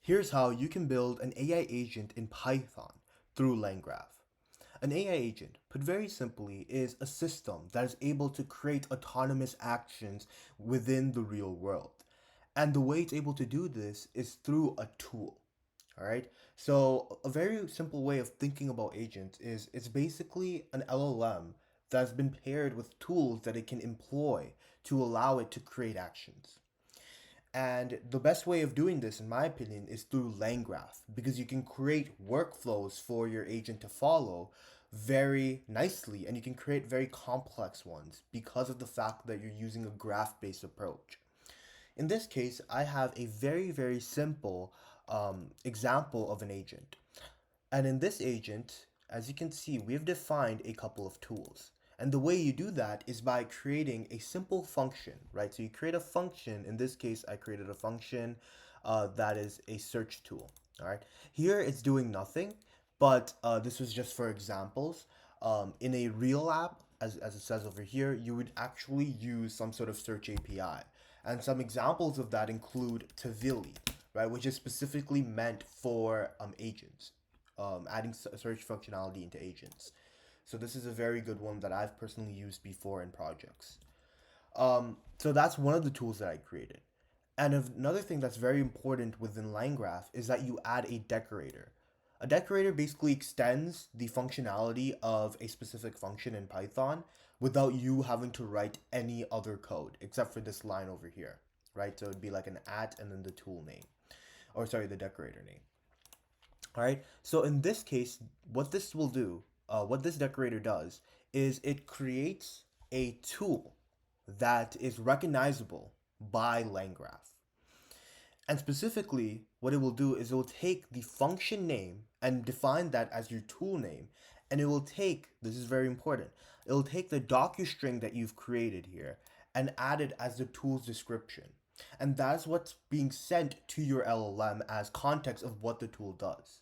Here's how you can build an AI agent in Python through LangGraph. An AI agent, put very simply, is a system that is able to create autonomous actions within the real world. And the way it's able to do this is through a tool. All right. So a very simple way of thinking about agents is it's basically an LLM that's been paired with tools that it can employ to allow it to create actions. And the best way of doing this, in my opinion, is through LangGraph because you can create workflows for your agent to follow very nicely, and you can create very complex ones because of the fact that you're using a graph-based approach. In this case, I have a very simple example of an agent. And in this agent, as you can see, we have defined a couple of tools. And the way you do that is by creating a simple function, right? So you create a function. In this case, I created a function that is a search tool, all right? Here it's doing nothing, but this was just for examples. In a real app, as it says over here, you would actually use some sort of search API. And some examples of that include Tavili, right, which is specifically meant for agents, adding search functionality into agents. So this is a very good one that I've personally used before in projects. So that's one of the tools that I created. And another thing that's very important within LangGraph is that you add a decorator. A decorator basically extends the functionality of a specific function in Python without you having to write any other code except for this line over here, right? So it'd be like an at and then the tool name, or sorry, the decorator name. All right. So in this case, what this will do, what this decorator does, is it creates a tool that is recognizable by LangGraph. And specifically, what it will do is it will take the function name and define that as your tool name. And it will take, this is very important, it will take the docustring that you've created here and add it as the tool's description. And that's what's being sent to your LLM as context of what the tool does.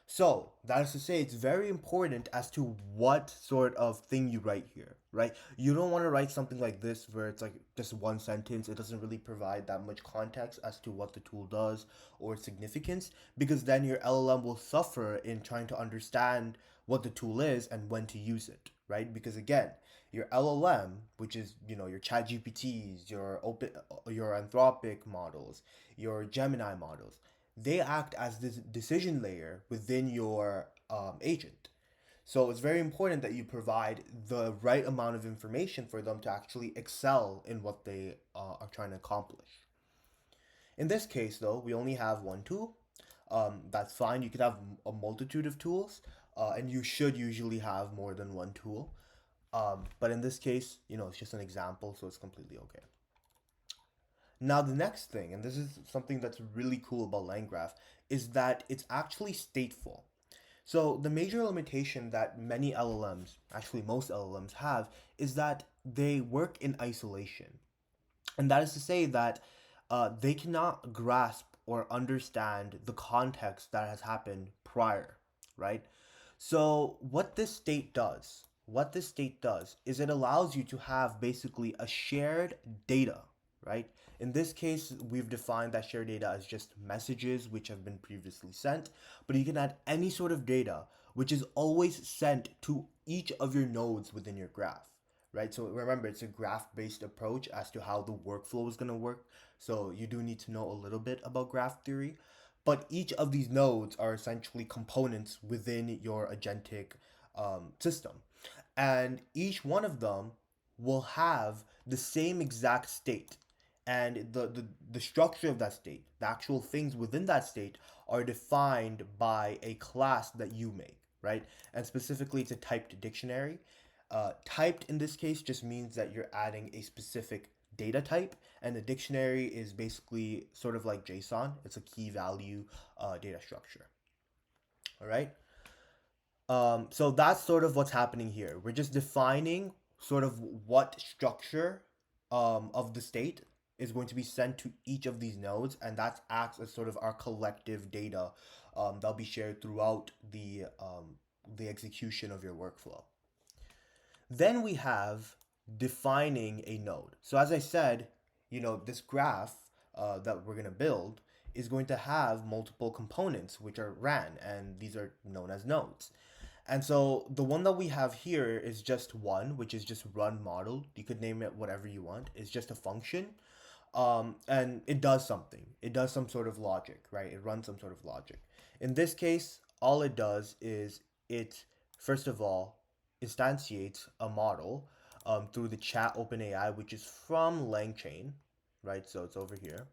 So that is to say, it's very important as to what sort of thing you write here, right? You don't want to write something like this where it's like just one sentence. It doesn't really provide that much context as to what the tool does or its significance, because then your LLM will suffer in trying to understand what the tool is and when to use it, right? Because again, your LLM, which is, your Chat GPTs, your Anthropic models, your Gemini models, they act as this decision layer within your agent. So it's very important that you provide the right amount of information for them to actually excel in what they are trying to accomplish. In this case, though, we only have one tool. That's fine. You could have a multitude of tools, and you should usually have more than one tool. But in this case, it's just an example, so it's completely okay. Now, the next thing, and this is something that's really cool about LangGraph, is that it's actually stateful. So the major limitation that many LLMs, actually most LLMs have, is that they work in isolation. And that is to say that they cannot grasp or understand the context that has happened prior, right? So what this state does is it allows you to have basically a shared data, right? In this case, we've defined that shared data as just messages which have been previously sent, but you can add any sort of data which is always sent to each of your nodes within your graph, right? So remember, it's a graph-based approach as to how the workflow is going to work. So you do need to know a little bit about graph theory, but each of these nodes are essentially components within your agentic system. And each one of them will have the same exact state. And the structure of that state, the actual things within that state, are defined by a class that you make, right? And specifically, it's a typed dictionary. Typed in this case just means that you're adding a specific data type, and the dictionary is basically sort of like JSON. It's a key value data structure. All right. So that's sort of what's happening here. We're just defining sort of what structure of the state is going to be sent to each of these nodes, and that acts as sort of our collective data that'll be shared throughout the execution of your workflow. Then we have defining a node. So as I said, this graph that we're going to build is going to have multiple components which are ran, and these are known as nodes. And so the one that we have here is just one, which is just run model. You could name it whatever you want. It's just a function. And it does something. It does some sort of logic, right? It runs some sort of logic. In this case, all it does is it, first of all, instantiates a model through the chat OpenAI, which is from LangChain, right? So it's over here.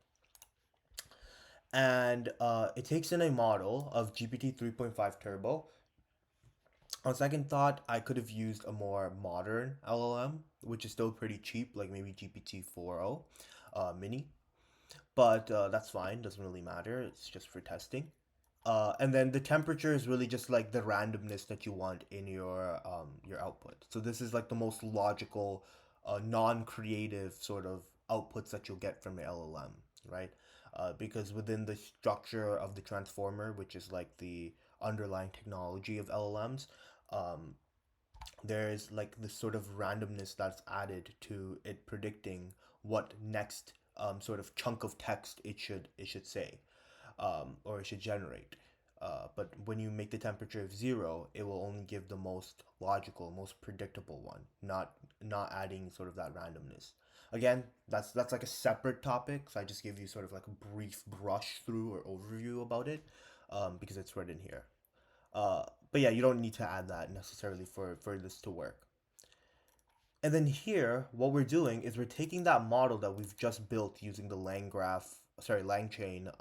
And it takes in a model of GPT 3.5 Turbo. On second thought, I could have used a more modern LLM, which is still pretty cheap, like maybe GPT 4.0 mini. But that's fine, doesn't really matter. It's just for testing. And then the temperature is really just like the randomness that you want in your output. So this is like the most logical, non-creative sort of outputs that you'll get from the LLM, right? Because within the structure of the transformer, which is like the underlying technology of LLMs, um, there is like this sort of randomness that's added to it predicting what next sort of chunk of text it should say, or it should generate. But when you make the temperature of 0, it will only give the most logical, most predictable one, not adding sort of that randomness. Again, that's like a separate topic, so I just give you sort of like a brief brush through or overview about it, because it's right in here. But yeah, you don't need to add that necessarily for this to work. And then here, what we're doing is we're taking that model that we've just built using the LangChain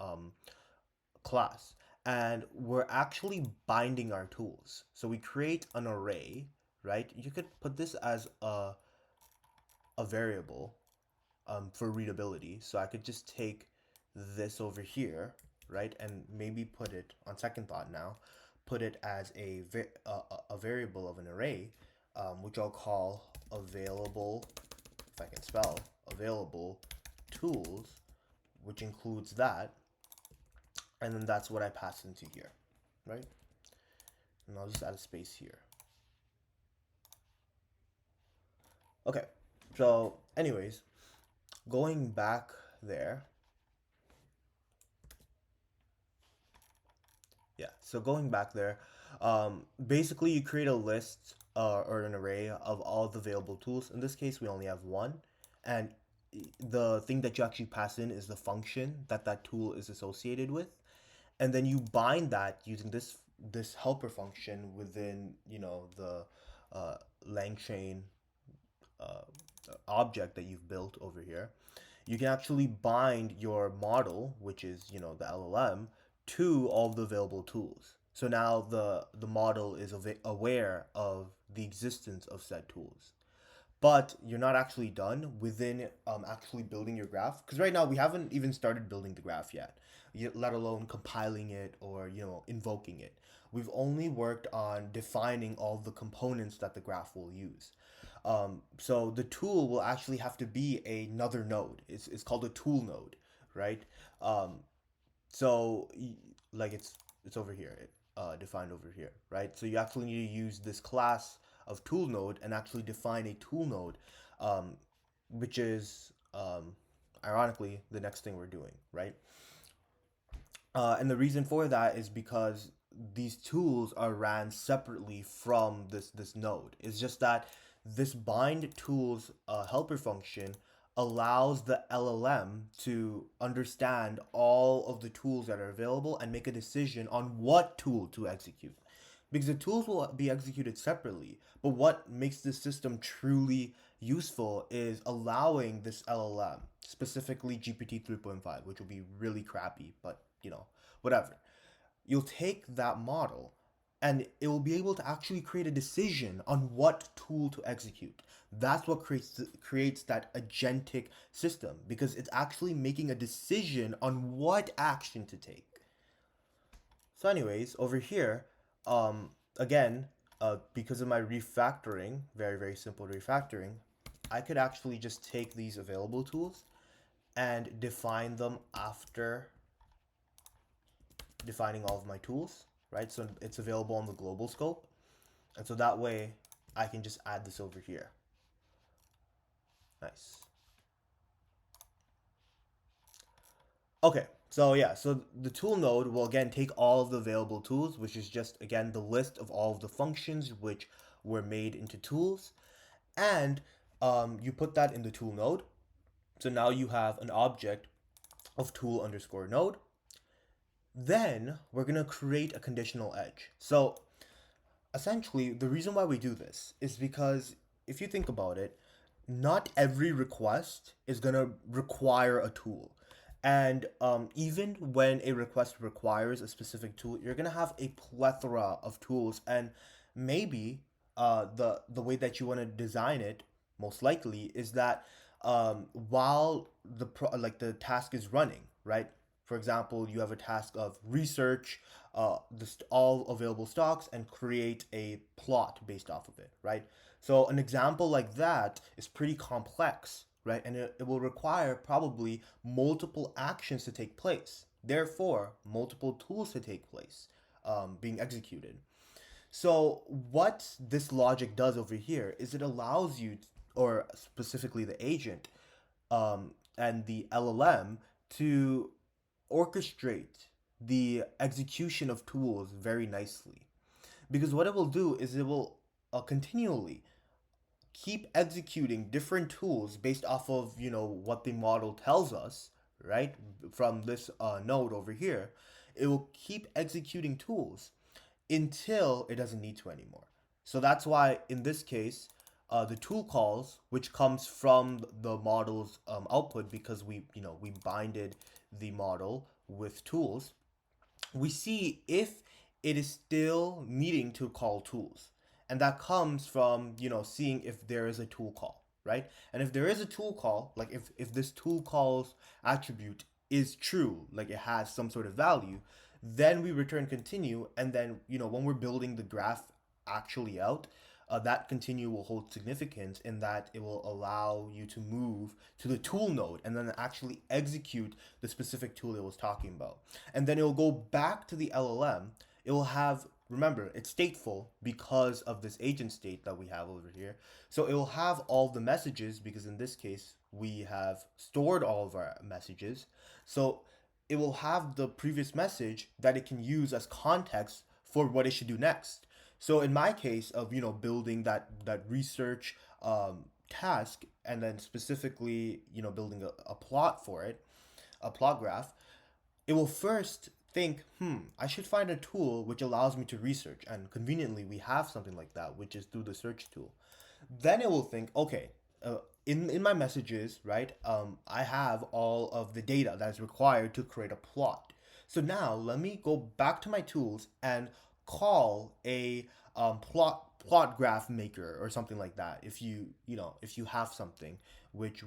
class, and we're actually binding our tools. So we create an array, right? You could put this as a variable for readability. So I could just take this over here, right, and maybe put it on second thought now, put it as a variable of an array, which I'll call available, if I can spell, available tools, which includes that, and then that's what I pass into here, right? And I'll just add a space here. Okay, so anyways, going back there, yeah, so going back there, basically you create a list or an array of all the available tools. In this case, we only have one, and the thing that you actually pass in is the function that that tool is associated with, and then you bind that using this helper function within the uh, LangChain uh, object that you've built over here. You can actually bind your model, which is the LLM, to all of the available tools. So now the model is aware of the existence of said tools. But you're not actually done within actually building your graph, because right now we haven't even started building the graph yet, let alone compiling it or invoking it. We've only worked on defining all the components that the graph will use. So the tool will actually have to be another node. It's called a tool node, right? Um, so like it's over here, defined over here, right? So you actually need to use this class of tool node and actually define a tool node, which is ironically the next thing we're doing, right? And the reason for that is because these tools are ran separately from this node. It's just that this bind tools helper function allows the LLM to understand all of the tools that are available and make a decision on what tool to execute. Because the tools will be executed separately, but what makes this system truly useful is allowing this LLM, specifically GPT 3.5, which will be really crappy, but whatever. You'll take that model and it will be able to actually create a decision on what tool to execute. That's what creates that agentic system, because it's actually making a decision on what action to take. So anyways, over here, again, because of my refactoring, very, very simple refactoring, I could actually just take these available tools and define them after defining all of my tools, right? So it's available on the global scope. And so that way I can just add this over here. Nice. Okay, So yeah, so the tool node will again take all of the available tools, which is just again the list of all of the functions which were made into tools, and you put that in the tool node. So now you have an object of tool underscore node. Then we're gonna create a conditional edge. So essentially, the reason why we do this is because if you think about it, not every request is going to require a tool. And even when a request requires a specific tool, you're going to have a plethora of tools. And maybe the way that you want to design it, most likely, is that while like the task is running, right? For example, you have a task of research all available stocks and create a plot based off of it, right? So an example like that is pretty complex, right? And it will require probably multiple actions to take place. Therefore, multiple tools to take place being executed. So what this logic does over here is it allows you, or specifically the agent and the LLM, to orchestrate the execution of tools very nicely. Because what it will do is it will continually keep executing different tools based off of what the model tells us, right? From this node over here, it will keep executing tools until it doesn't need to anymore. So that's why in this case, the tool calls, which comes from the model's output, because we binded the model with tools, we see if it is still needing to call tools. And that comes from, seeing if there is a tool call, right? And if there is a tool call, like if this tool calls attribute is true, like it has some sort of value, then we return continue. And then, when we're building the graph actually out, that continue will hold significance in that it will allow you to move to the tool node and then actually execute the specific tool it was talking about. And then it will go back to the LLM. It will have, remember, it's stateful because of this agent state that we have over here. So it will have all the messages because in this case, we have stored all of our messages. So it will have the previous message that it can use as context for what it should do next. So in my case of building that research task and then specifically building a plot for it, a plot graph, it will first think, I should find a tool which allows me to research, and conveniently we have something like that, which is through the search tool. Then it will think, okay, in my messages, right? I have all of the data that is required to create a plot. So now let me go back to my tools and call a plot graph maker or something like that. If you have something which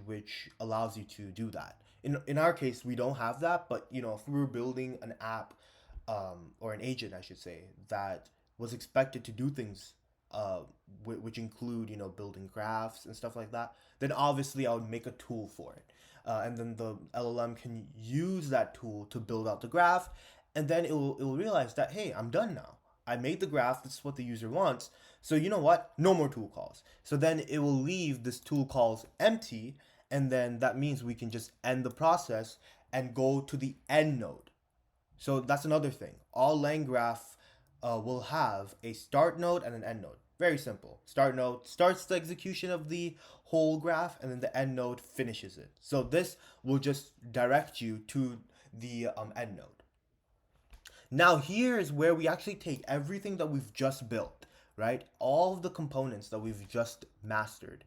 allows you to do that. In our case, we don't have that, but if we were building an app or an agent, I should say, that was expected to do things uh, which include building graphs and stuff like that, then obviously I would make a tool for it, and then the LLM can use that tool to build out the graph, and then it will realize that, hey, I'm done now. I made the graph. This is what the user wants. So you know what? No more tool calls. So then it will leave this tool calls empty, and then that means we can just end the process and go to the end node. So that's another thing. All LangGraph will have a start node and an end node. Very simple. Start node starts the execution of the whole graph, and then the end node finishes it. So this will just direct you to the end node. Now here is where we actually take everything that we've just built, right? All of the components that we've just mastered,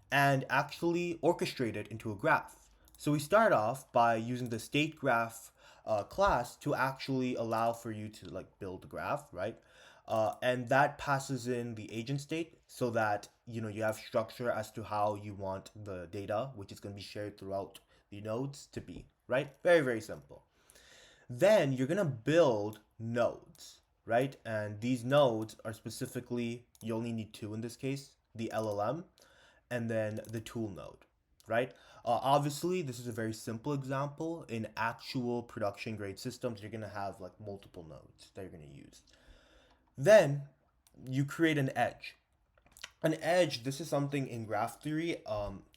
and actually orchestrate it into a graph. So we start off by using the state graph class to actually allow for you to like build the graph, right? And that passes in the agent state so that you have structure as to how you want the data, which is going to be shared throughout the nodes, to be, right? Very, very simple. Then you're going to build nodes, right? And these nodes are specifically, you only need two in this case, the LLM and then the tool node, right? Obviously, this is a very simple example. In actual production grade systems, you're going to have like multiple nodes that you're going to use. Then you create an edge. An edge, this is something in graph theory,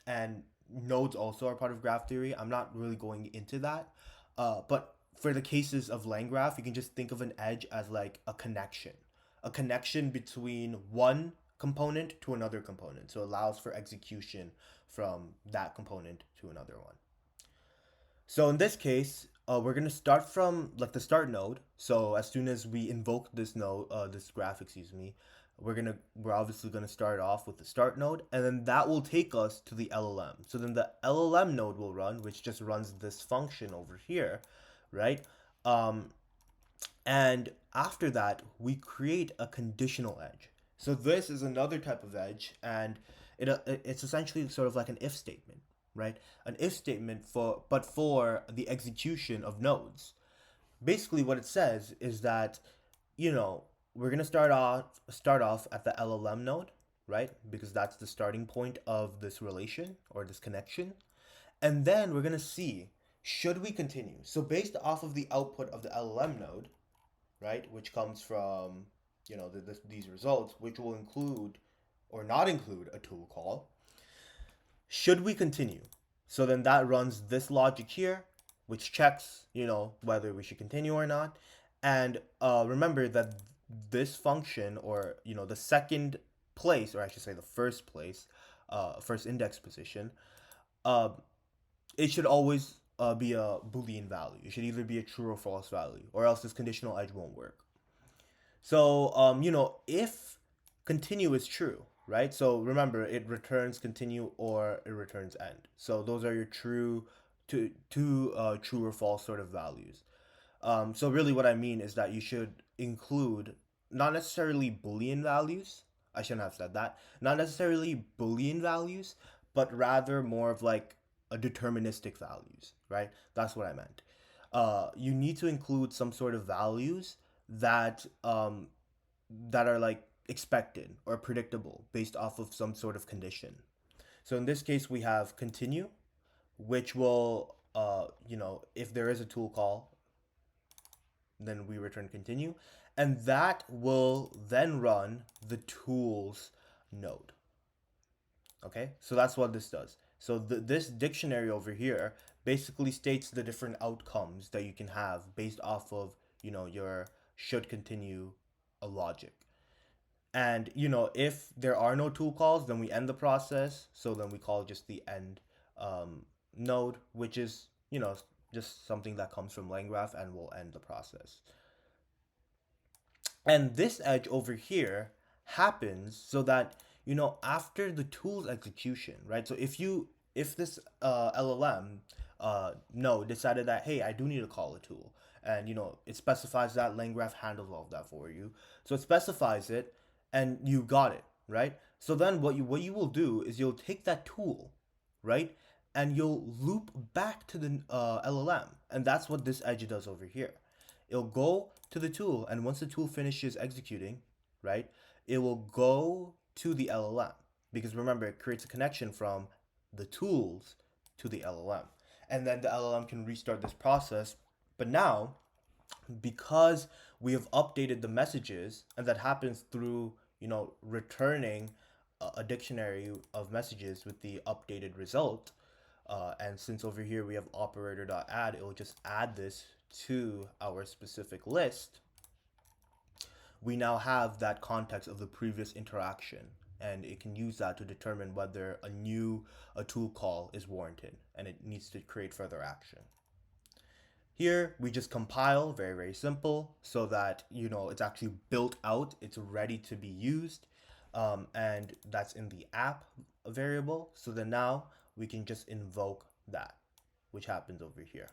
and nodes also are part of graph theory. I'm not really going into that. But for the cases of LangGraph, you can just think of an edge as like a connection between one component to another component. So it allows for execution from that component to another one. So in this case, we're gonna start from like the start node. So as soon as we invoke this node, this graph, excuse me, we're obviously gonna start off with the start node, and then that will take us to the LLM. So then the LLM node will run, which just runs this function over here, right? Um, and after that, we create a conditional edge. So this is another type of edge, and it's essentially sort of like an if statement, right? An if statement for the execution of nodes. Basically, what it says is that, you know, we're gonna start off at the LLM node, right? Because that's the starting point of this relation or this connection, and then we're gonna see should we continue. So based off of the output of the LLM node, right, which comes from, these results, which will include or not include a tool call, should we continue? So then that runs this logic here, which checks, whether we should continue or not. And remember that this function, or, the second place, or I should say the first place, first index position, uh, it should always be a Boolean value. It should either be a true or false value, or else this conditional edge won't work. So, if continue is true, right? So remember, it returns continue or it returns end. So those are your two true or false sort of values. So really what I mean is that you should include not necessarily Boolean values. I shouldn't have said that. Not necessarily Boolean values, but rather more of like a deterministic values, right? That's what I meant. You need to include some sort of values that are like expected or predictable based off of some sort of condition. So in this case, we have continue, which will, if there is a tool call, then we return continue, and that will then run the tools node. Okay, so that's what this does. So this dictionary over here basically states the different outcomes that you can have based off of, your should continue a logic. And, if there are no tool calls, then we end the process. So then we call just the end node, which is, just something that comes from LangGraph, and will end the process. And this edge over here happens so that, after the tool's execution, right? So if this LLM node decided that, hey, I do need to call a tool, and, it specifies that LangGraph handles all of that for you. So it specifies it, and you got it, right? So then what you will do is you'll take that tool, right? And you'll loop back to the LLM. And that's what this edge does over here. It'll go to the tool, and once the tool finishes executing, right, it will go to the LLM. Because remember, it creates a connection from the tools to the LLM. And then the LLM can restart this process. But now, because we have updated the messages, and that happens through, returning a dictionary of messages with the updated result, and since over here we have operator.add, it will just add this to our specific list. We now have that context of the previous interaction, and it can use that to determine whether a tool call is warranted, and it needs to create further action. Here we just compile, very, very simple, so that, it's actually built out, it's ready to be used, and that's in the app variable. So then now we can just invoke that, which happens over here.